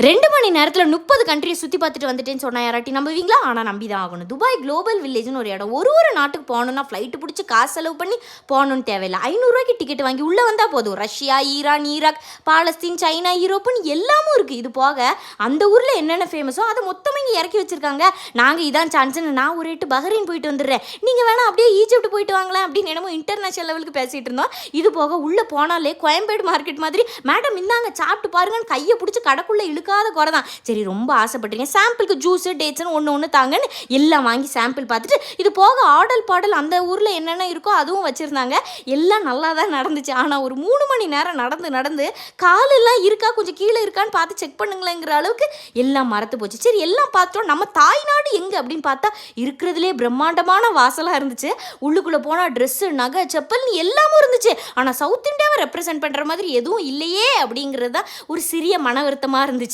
2 மணி நேரத்தில் 30 கண்ட்ரியை சுற்றி பார்த்துட்டு வந்துட்டேன்னு சொன்னால் யாராட்டி நம்புவீங்களா? ஆனால் நம்பி தான் ஆகணும். துபாய் குளோபல் வில்லேஜ்னு ஒரு இடம். ஒரு நாட்டுக்கு போகணுன்னா ஃப்ளைட்டு பிடிச்சி காசு செலவு பண்ணி போகணுன்னு தேவையில்லை. 500 டிக்கெட் வாங்கி உள்ளே வந்தால் போதும். Russia, Iran, Iraq, Palestine, China, யூரோப்புன்னு எல்லாமும் இருக்குது. இது போக அந்த ஊரில் என்னென்ன ஃபேமஸோ அதை மொத்தமாக இங்கே இறக்கி வச்சுருக்காங்க. நாங்கள் இதான் சான்ஸ்ன்னு நான் ஒரு எட்டு பஹ்ரைன் போயிட்டு வந்துடுறேன், நீங்கள் வேணால் அப்படியே ஈஜிப்ட் போயிட்டு வாங்கலாம் அப்படின்னு என்னமோ இன்டர்நேஷனல் லெவலுக்கு பேசிகிட்டு இருந்தோம். இது போக உள்ளே போனாலே கோயம்பேடு மார்க்கெட் மாதிரி மேடம் இந்தாங்க சாப்பிட்டு பாருங்கன்னு கையை பிடிச்சி கடைக்குள்ளே இழுக்காத குறை தான். சரி ரொம்ப ஆசைப்பட்டீங்க, சாம்பிளுக்கு ஜூஸு டேட்ஸ்னு ஒன்று தாங்கன்னு எல்லாம் வாங்கி சாம்பிள் பார்த்துட்டு இது போக ஆடல் பாடல் அந்த ஊரில் என்னென்ன இருக்கோ அதுவும் வச்சுருந்தாங்க. எல்லாம் நல்லா தான் நடந்துச்சு. ஆனால் ஒரு 3 மணி நேரம் நடந்து காலெல்லாம் இருக்கா கொஞ்சம் கீழே இருக்கான்னு பார்த்து செக் பண்ணுங்களேங்கிற அளவுக்கு எல்லாம் மறத்து போச்சு. சரி எல்லாம் பார்த்தோம், நம்ம தாய்நாடு எங்கே அப்படின்னு பார்த்தா இருக்கிறதுலே பிரம்மாண்டமான வாசலாக இருந்துச்சு. உள்ளுக்குள்ளே போனால் ட்ரெஸ்ஸு, நகை, செப்பல்னு எல்லாமும் இருந்துச்சு. ஆனால் சவுத் இந்தியாவை ரெப்ரசென்ட் பண்ணுற மாதிரி எதுவும் இல்லையே அப்படிங்கிறது தான் ஒரு சிறிய மன வருத்தமாக இருந்துச்சு.